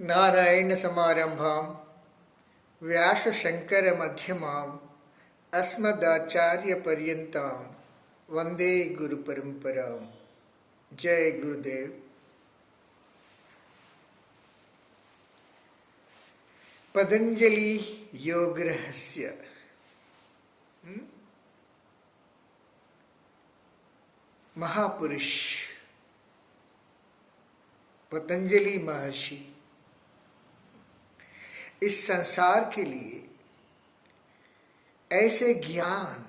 नारायण समारंभां व्यास शंकर मध्यमां अस्मदाचार्य पर्यंतां वंदे गुरु परंपरां। जय गुरुदेव। पतंजलि योग रहस्य। महापुरुष पतंजलि महर्षि इस संसार के लिए ऐसे ज्ञान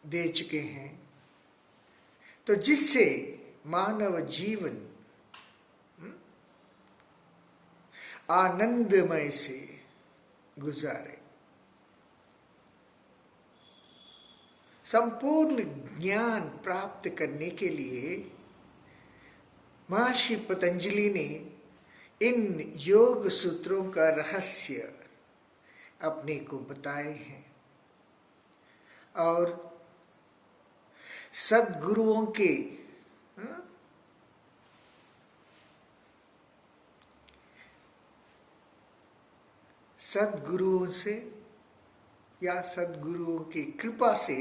दे चुके हैं तो जिससे मानव जीवन आनंदमय से गुजारे। संपूर्ण ज्ञान प्राप्त करने के लिए महर्षि पतंजलि ने इन योग सूत्रों का रहस्य अपने को बताए हैं और सद्गुरुओं के सद्गुरुओं से या सद्गुरुओं की कृपा से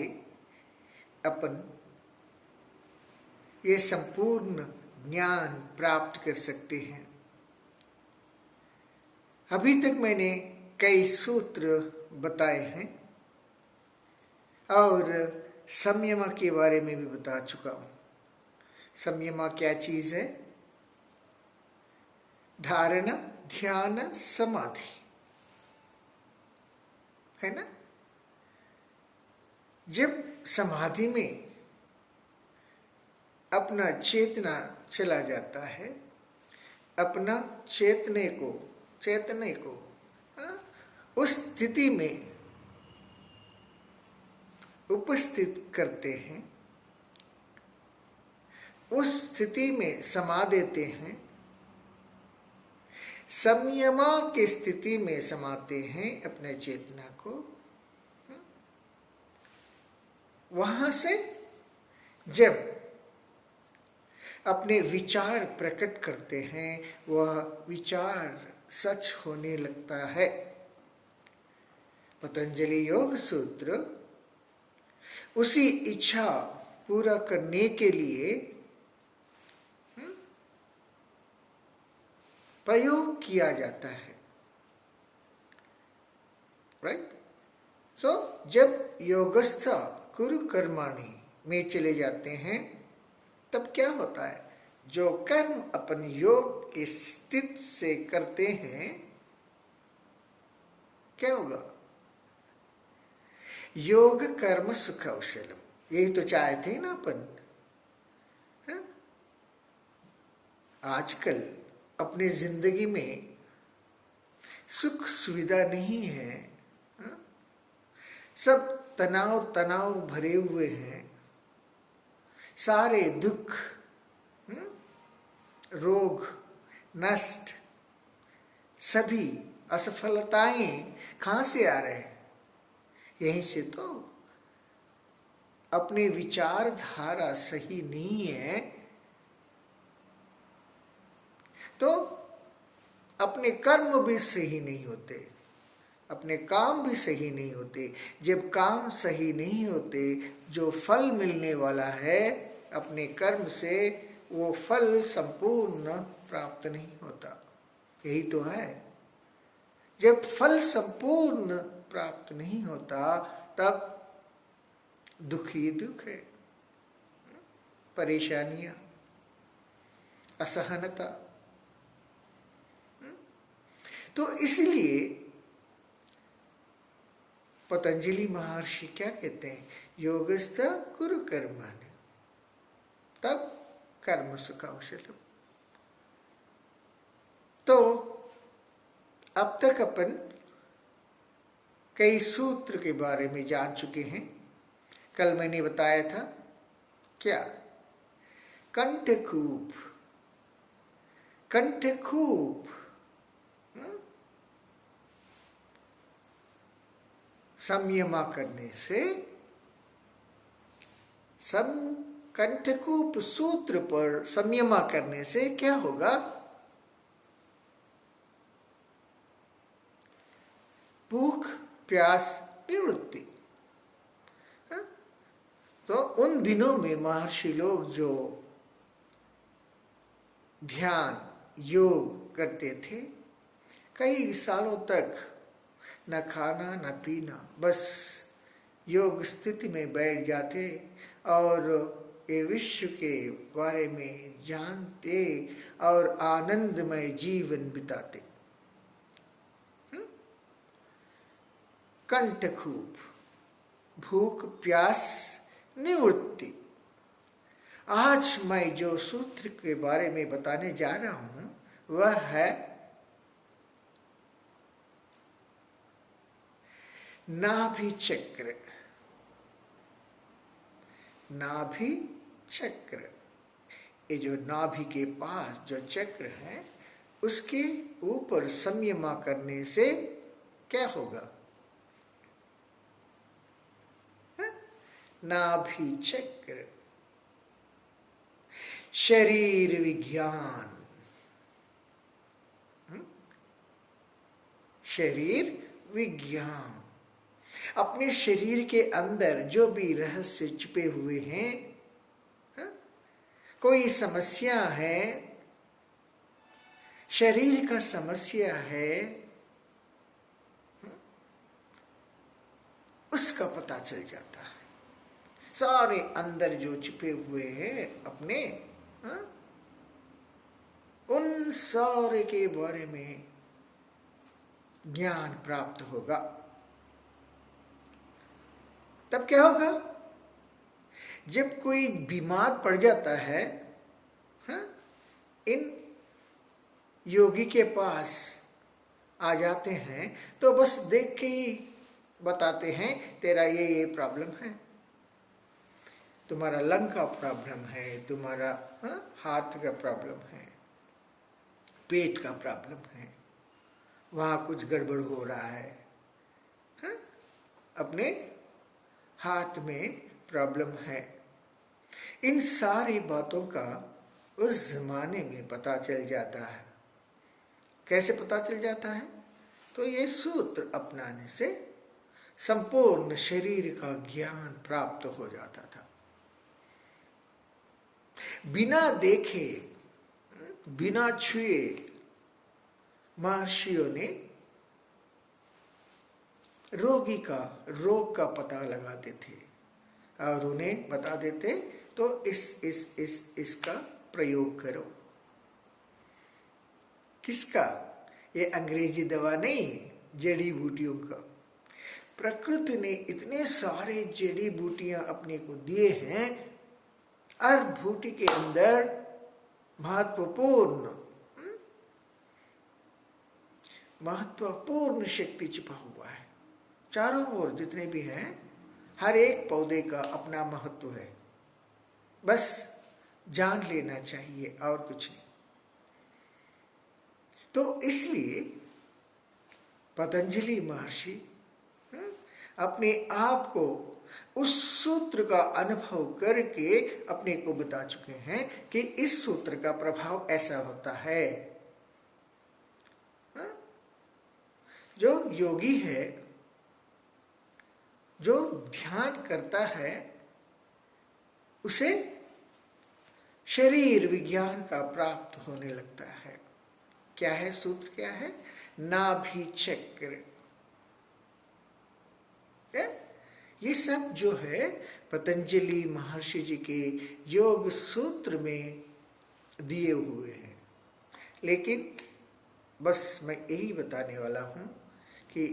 अपन ये संपूर्ण ज्ञान प्राप्त कर सकते हैं। अभी तक मैंने कई सूत्र बताए हैं और संयम के बारे में भी बता चुका हूं। संयम क्या चीज है? धारणा, ध्यान, समाधि, है ना। जब समाधि में अपना चेतना चला जाता है, अपना चेतने को उस स्थिति में उपस्थित करते हैं, उस स्थिति में समा देते हैं, संयमा की स्थिति में समाते हैं अपने चेतना को। वहां से जब अपने विचार प्रकट करते हैं, वह विचार सच होने लगता है। पतंजलि योग सूत्र उसी इच्छा पूरा करने के लिए प्रयोग किया जाता है। राइट? सो जब योगस्थ कुरु कर्माणि में चले जाते हैं तब क्या होता है? जो कर्म अपन योग की स्थिति से करते हैं, क्या होगा? योग कर्म सुख औषधम, यही तो चाहते हैं ना अपन। आजकल अपनी जिंदगी में सुख सुविधा नहीं है, सब तनाव भरे हुए हैं। सारे दुख, रोग, नष्ट, सभी असफलताएं कहां से आ रहे हैं? यहीं से तो। अपनी विचारधारा सही नहीं है तो अपने कर्म भी सही नहीं होते, अपने काम भी सही नहीं होते। जब काम सही नहीं होते, जो फल मिलने वाला है अपने कर्म से, वो फल संपूर्ण प्राप्त नहीं होता। यही तो है। जब फल संपूर्ण प्राप्त नहीं होता तब दुख ही दुख है, परेशानियां, असहनता। तो इसलिए पतंजलि महर्षि क्या कहते हैं? योगस्थ कुरु कर्माणि तब कर्म सुख औषधम। तो अब तक अपन कई सूत्र के बारे में जान चुके हैं। कल मैंने बताया था क्या? कंठकूप संयमा करने से कंठकूप सूत्र पर संयमा करने से क्या होगा? भूख प्यास निवृत्ति। तो उन दिनों में महर्षि लोग जो ध्यान योग करते थे, कई सालों तक न खाना न पीना, बस योग स्थिति में बैठ जाते और ये विश्व के बारे में जानते और आनंदमय जीवन बिताते। कंठकूप, भूख प्यास निवृत्ति। आज मैं जो सूत्र के बारे में बताने जा रहा हूं वह है नाभि चक्र। नाभि चक्र, ये जो नाभि के पास जो चक्र है उसके ऊपर संयमा करने से क्या होगा? नाभि चक्र, शरीर विज्ञान। शरीर विज्ञान, अपने शरीर के अंदर जो भी रहस्य छुपे हुए हैं, कोई समस्या है, शरीर का समस्या है, उसका पता चल जाता है। सारे अंदर जो छुपे हुए हैं अपने, उन सारे के बारे में ज्ञान प्राप्त होगा। तब क्या होगा? जब कोई बीमार पड़ जाता है, इन योगी के पास आ जाते हैं तो बस देख के ही बताते हैं तेरा ये प्रॉब्लम है, तुम्हारा लंग का प्रॉब्लम है, तुम्हारा हार्ट का प्रॉब्लम है, पेट का प्रॉब्लम है, वहाँ कुछ गड़बड़ हो रहा है, अपने हाथ में प्रॉब्लम है। इन सारी बातों का उस जमाने में पता चल जाता है। कैसे पता चल जाता है? तो ये सूत्र अपनाने से संपूर्ण शरीर का ज्ञान प्राप्त हो जाता था। बिना देखे, बिना छुए महर्षियों ने रोगी का रोग का पता लगाते थे और उन्हें बता देते तो इसका प्रयोग करो। किसका? ये अंग्रेजी दवा नहीं, जड़ी बूटियों का। प्रकृति ने इतने सारे जड़ी बूटियां अपने को दिए हैं, हर बूटी के अंदर महत्वपूर्ण शक्ति छिपा हुआ है। चारों ओर जितने भी हैं, हर एक पौधे का अपना महत्व है, बस जान लेना चाहिए और कुछ नहीं। तो इसलिए पतंजलि महर्षि अपने आप को उस सूत्र का अनुभव करके अपने को बता चुके हैं कि इस सूत्र का प्रभाव ऐसा होता है। जो योगी है, जो ध्यान करता है, उसे शरीर विज्ञान का प्राप्त होने लगता है। क्या है सूत्र? क्या है? नाभि चक्र। ये सब जो है पतंजलि महर्षि जी के योग सूत्र में दिए हुए हैं। लेकिन बस मैं यही बताने वाला हूं कि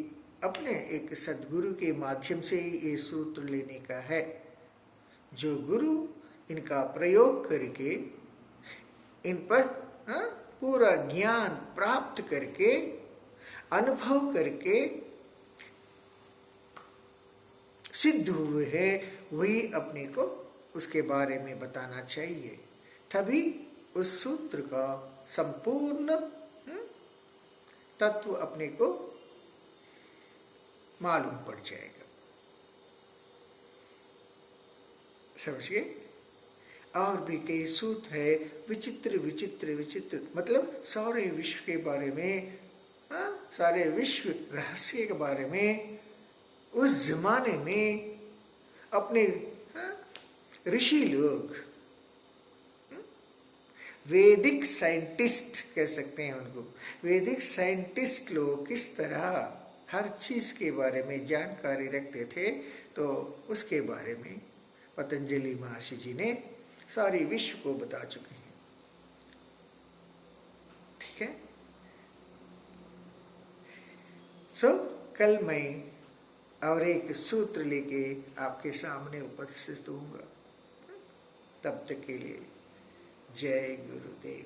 अपने एक सद्गुरु के माध्यम से ही ये सूत्र लेने का है। जो गुरु इनका प्रयोग करके इन पर पूरा ज्ञान प्राप्त करके, अनुभव करके सिद्ध हुए हैं, वही अपने को उसके बारे में बताना चाहिए। तभी उस सूत्र का संपूर्ण तत्व अपने को मालूम पड़ जाएगा। समझिए? और भी कई सूत्र है, विचित्र विचित्र विचित्र, मतलब सारे विश्व के बारे में, सारे विश्व रहस्य के बारे में। उस जमाने में अपने ऋषि लोग, वैदिक साइंटिस्ट कह सकते हैं उनको, वैदिक साइंटिस्ट लोग किस तरह हर चीज के बारे में जानकारी रखते थे, तो उसके बारे में पतंजलि महर्षि जी ने सारी विश्व को बता चुके हैं। ठीक है। कल मैं और एक सूत्र लेके आपके सामने उपस्थित होऊंगा। तब तक के लिए जय गुरुदेव।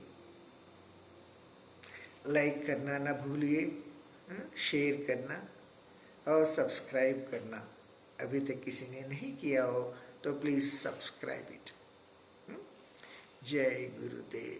लाइक करना ना भूलिए, शेयर करना और सब्सक्राइब करना। अभी तक किसी ने नहीं किया हो तो प्लीज सब्सक्राइब इट। जय गुरुदेव।